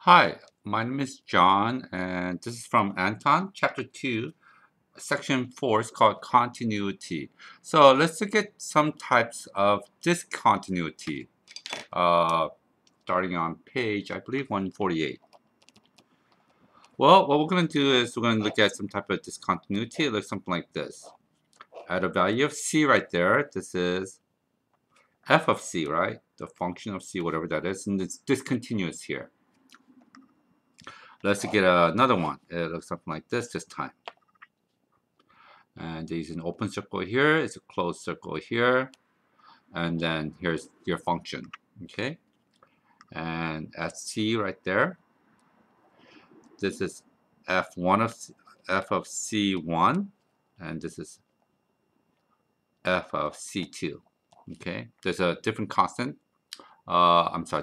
Hi, my name is John, and this is from Anton, Chapter 2, Section 4 is called Continuity. So let's look at some types of discontinuity, uh, starting on page, I believe, 148. Well, what we're going to do is we're going to look at some type of discontinuity. It looks something like this. At a value of c right there, this is f of c, right? The function of c, whatever that is, and it's discontinuous here. Let's get another one. It looks something like this time. And there's an open circle here, it's a closed circle here, and then here's your function, okay? And at C right there, this is f1 of f of C1, and this is f of C2, okay? There's a different constant,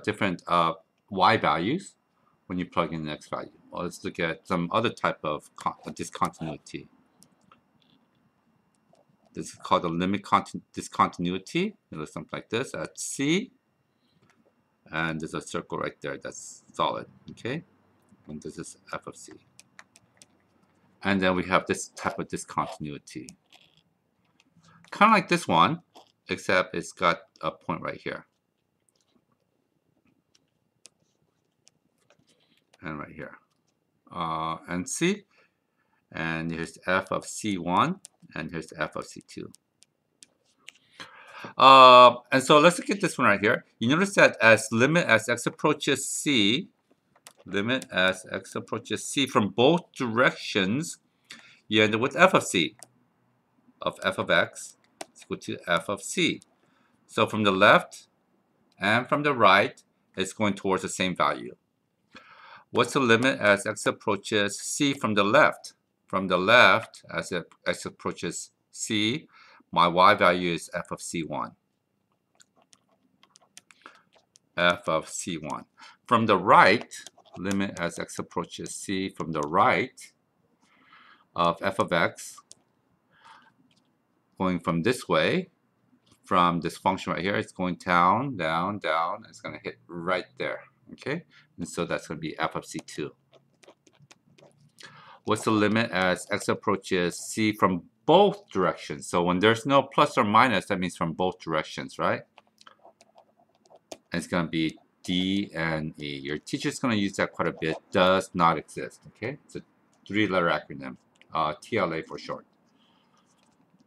different y values when you plug in the x value. Well, let's look at some other type of discontinuity. This is called the limit discontinuity. It looks something like this at C. And there's a circle right there that's solid, okay? And this is f of c. And then we have this type of discontinuity. Kind of like this one, except it's got a point right here. And right here. And c. And here's f of c1, and here's f of c2. And so let's look at this one right here. You notice that as limit as x approaches c, limit as x approaches c from both directions, you end up with f of c of f of x is equal to f of c. So from the left and from the right, it's going towards the same value. What's the limit as x approaches c from the left? From the left, as x approaches c, my y value is f of c1. F of c1. From the right, limit as x approaches c from the right of f of x, going from this way, from this function right here, it's going down, down, down. It's going to hit right there, okay? And so that's going to be f of c2. What's the limit as x approaches c from both directions? So when there's no plus or minus, that means from both directions, right? And it's going to be D and E. Your teacher's going to use that quite a bit. Does not exist, okay? It's a three-letter acronym, TLA for short.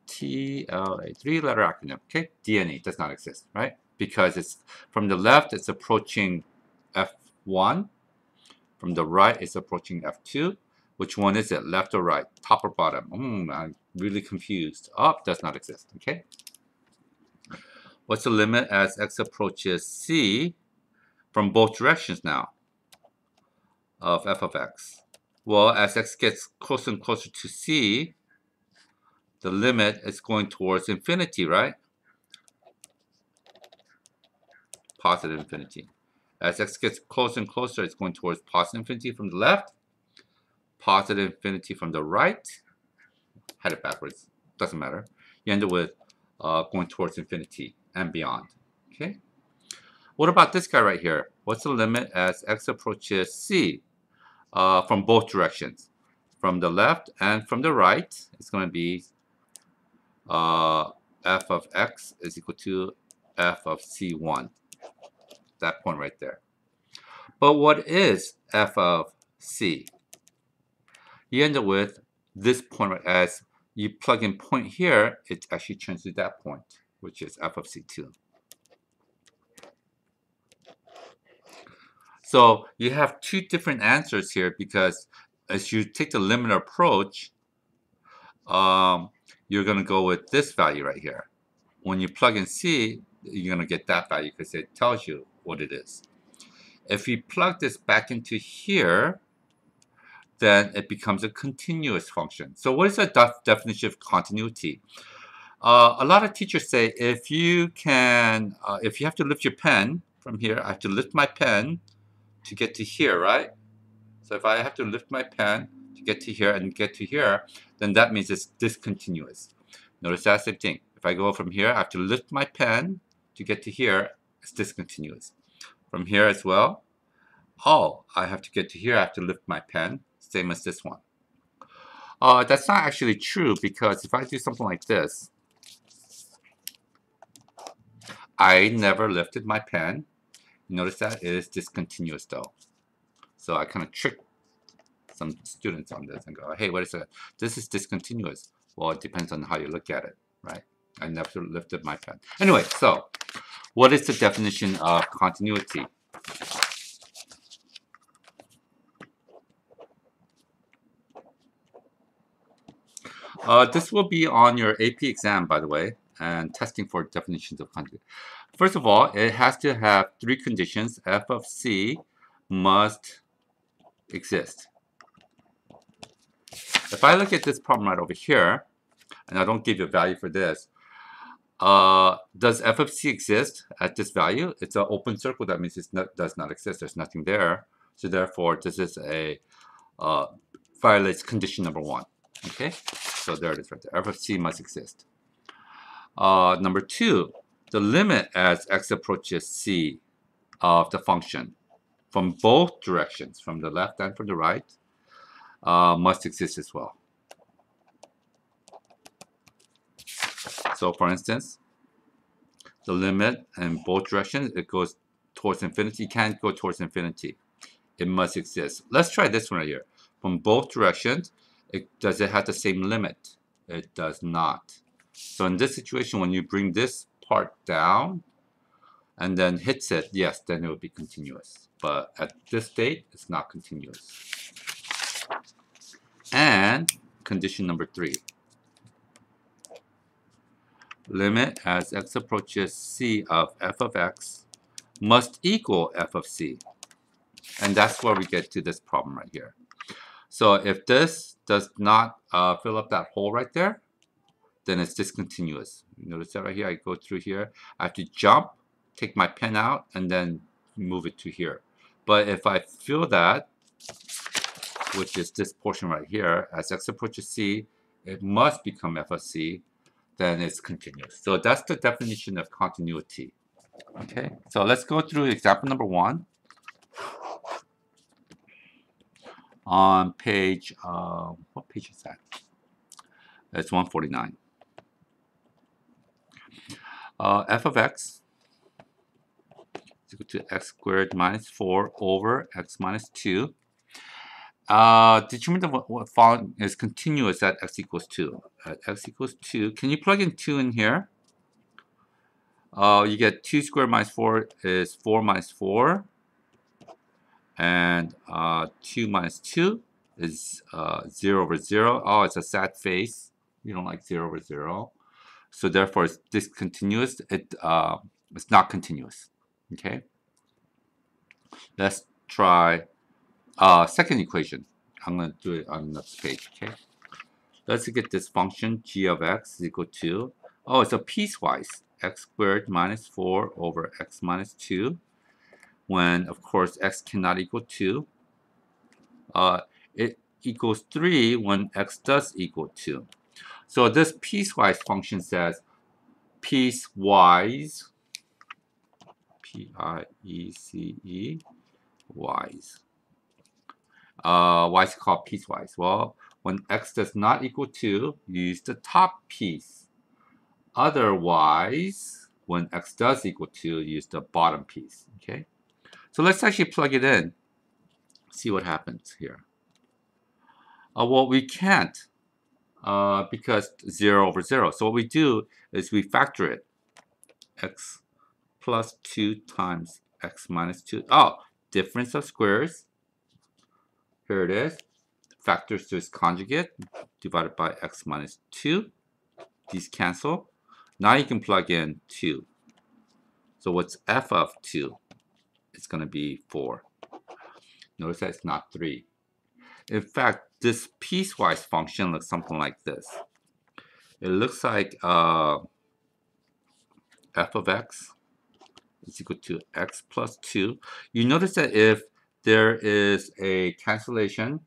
TLA, three-letter acronym, okay? D and E does not exist, right? Because it's from the left, it's approaching F1. From the right, it's approaching F2. Which one is it, left or right, top or bottom? I'm really confused. Oh, does not exist, okay? What's the limit as x approaches c from both directions now of f of x? Well, as x gets closer and closer to c, the limit is going towards infinity, right? Positive infinity. As x gets closer and closer, it's going towards positive infinity from the left, positive infinity from the right. Had it backwards, doesn't matter. You end up with going towards infinity and beyond, okay? What about this guy right here? What's the limit as x approaches c from both directions? From the left and from the right, it's going to be f of x is equal to f of c1. That point right there. But what is f of c? You end up with this point right, as you plug in point here, it actually turns to that point, which is f of c2. So you have two different answers here because as you take the limit approach, you're going to go with this value right here. When you plug in c, you're going to get that value because it tells you what it is. If you plug this back into here, then it becomes a continuous function. So what is the definition of continuity? A lot of teachers say if you have to lift your pen from here, I have to lift my pen to get to here, right? So if I have to lift my pen to get to here and get to here, then that means it's discontinuous. Notice that same thing. If I go from here, I have to lift my pen to get to here, it's discontinuous. From here as well, Oh, I have to get to here. I have to lift my pen. Same as this one. That's not actually true because if I do something like this, I never lifted my pen. Notice that it is discontinuous though. So I kind of tricked some students on this and go, hey, wait a second, this is discontinuous. Well, it depends on how you look at it, right? I never lifted my pen. Anyway, so what is the definition of continuity? This will be on your AP exam, by the way, and testing for definitions of continuity. First of all, it has to have three conditions. F of C must exist. If I look at this problem right over here, and I don't give you a value for this, does f of c exist at this value? It's an open circle. That means it does not exist. There's nothing there. So therefore, this is a violates condition number one. Okay, so there it is right there. F of c must exist. Number two, the limit as x approaches c of the function from both directions, from the left and from the right, must exist as well. So for instance, the limit in both directions, it goes towards infinity. It can't go towards infinity. It must exist. Let's try this one right here. From both directions, does it have the same limit? It does not. So in this situation, when you bring this part down and then hits it, yes, then it will be continuous. But at this state, it's not continuous. And condition number three. Limit as x approaches c of f of x must equal f of c. And that's where we get to this problem right here. So if this does not fill up that hole right there, then it's discontinuous. Notice that right here, I go through here. I have to jump, take my pen out, and then move it to here. But if I fill that, which is this portion right here, as x approaches c, it must become f of c, then it's continuous. So that's the definition of continuity. Okay, so let's go through example number one. On page, what page is that? It's 149. F of x is equal to x squared minus 4 over x minus 2. Determine what following is continuous at x equals 2. At x equals 2, can you plug in 2 in here? You get 2 squared minus 4 is 4 minus 4. And 2 minus 2 is 0 over 0. Oh, it's a sad face. You don't like 0 over 0. So therefore, it's discontinuous. It's not continuous. Okay. Let's try second equation. I'm going to do it on the next page. Okay. Let's get this function g of x is equal to, oh, it's a piecewise, x squared minus 4 over x minus 2. When, of course, x cannot equal 2. It equals 3 when x does equal 2. So this piecewise function says piecewise, P-I-E-C-E, wise. Why is it called piecewise? Well, when x does not equal 2, you use the top piece. Otherwise, when x does equal 2, you use the bottom piece. Okay? So let's actually plug it in, see what happens here. Well, we can't because 0 over 0. So what we do is we factor it. X plus 2 times x minus 2. Oh, difference of squares. Here it is. Factors to its conjugate divided by x minus 2. These cancel. Now you can plug in 2. So what's f of 2? It's going to be 4. Notice that it's not 3. In fact, this piecewise function looks something like this. It looks like f of x is equal to x plus 2. You notice that if there is a cancellation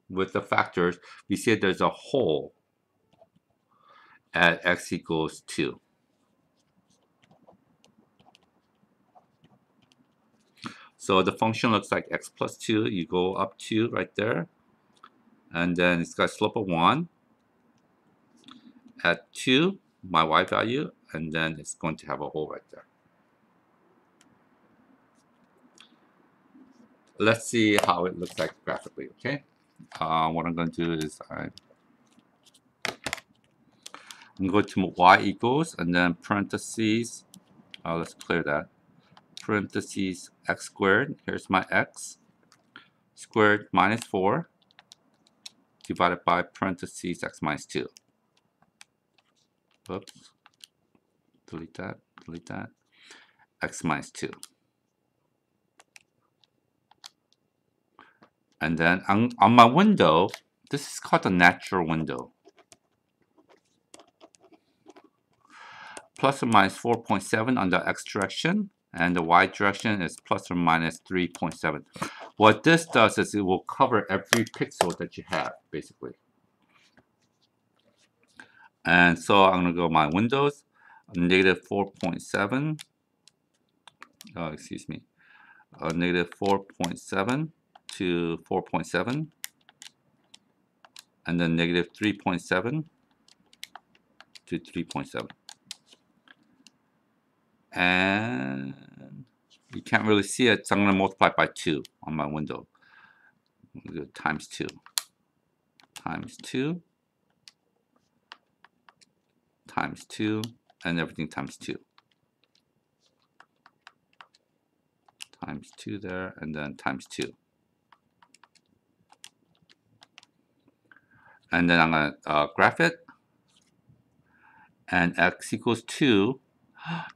with the factors, we say there's a hole at x equals 2. So the function looks like x plus 2. You go up 2 right there. And then it's got a slope of 1. At 2, my y value. And then it's going to have a hole right there. Let's see how it looks like graphically, okay? What I'm going to do is I'm going to y equals, and then parentheses, let's clear that, parentheses x squared, here's my x, squared minus 4, divided by parentheses x minus 2. Oops, delete that, x minus 2. And then on my window, this is called the natural window. Plus or minus 4.7 on the x direction, and the y direction is plus or minus 3.7. What this does is it will cover every pixel that you have, basically. And so I'm going to go my windows, negative 4.7, negative 4.7 to 4.7, and then negative 3.7 to 3.7. And you can't really see it, so I'm going to multiply by 2 on my window. I'm going to do times 2. Times 2. Times 2. And everything times 2. Times 2 there, and then times 2. And then I'm going to graph it. And x equals 2.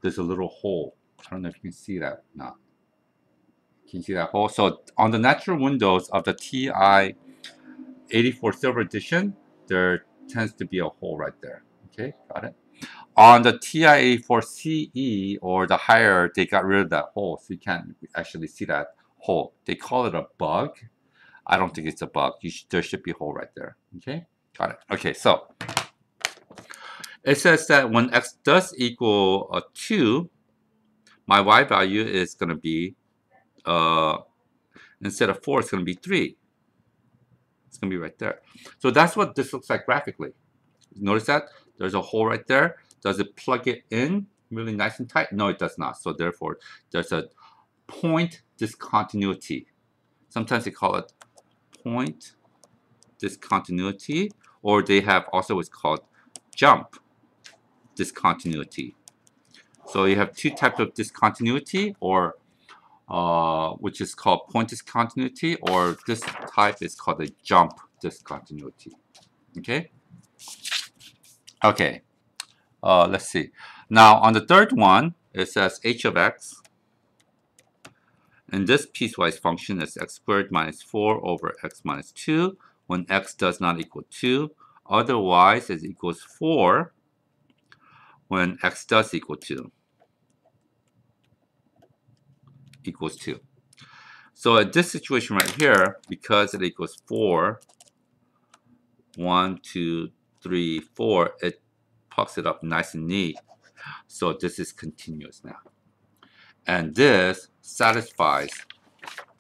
There's a little hole. I don't know if you can see that or not. Can you see that hole? So on the natural windows of the TI-84 Silver Edition, there tends to be a hole right there. Okay, got it? On the TI-84 CE or the higher, they got rid of that hole, so you can't actually see that hole. They call it a bug. I don't think it's a bug. There should be a hole right there. Okay, got it. Okay, so it says that when x does equal 2, my y value is going to be, instead of 4, it's going to be 3. It's going to be right there. So that's what this looks like graphically. Notice that? There's a hole right there. Does it plug it in really nice and tight? No, it does not. So therefore, there's a point discontinuity. Sometimes they call it point discontinuity, or they have also what's called jump discontinuity. So you have two types of discontinuity, or which is called point discontinuity, or this type is called a jump discontinuity. Okay. Okay. Let's see. Now on the third one, it says h of x. And this piecewise function is x squared minus 4 over x minus 2 when x does not equal 2. Otherwise, it equals 4 when x does equal 2. Equals 2. So at this situation right here, because it equals 4, 1, 2, 3, 4, it pucks it up nice and neat. So this is continuous now. And this satisfies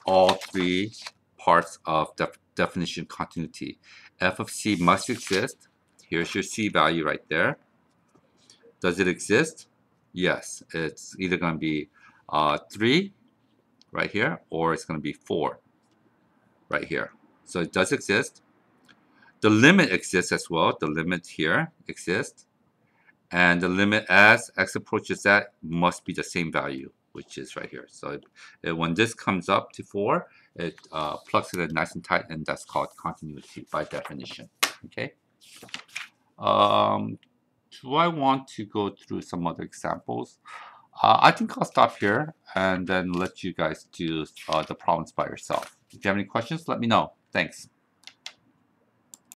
all three parts of the definition continuity. F of c must exist. Here's your c value right there. Does it exist? Yes. It's either going to be 3 right here, or it's going to be 4 right here. So it does exist. The limit exists as well. The limit here exists. And the limit as x approaches that must be the same value, which is right here. So when this comes up to 4, it plugs it in nice and tight, and that's called continuity by definition. Okay. Do I want to go through some other examples? I think I'll stop here and then let you guys do the problems by yourself. If you have any questions, let me know. Thanks.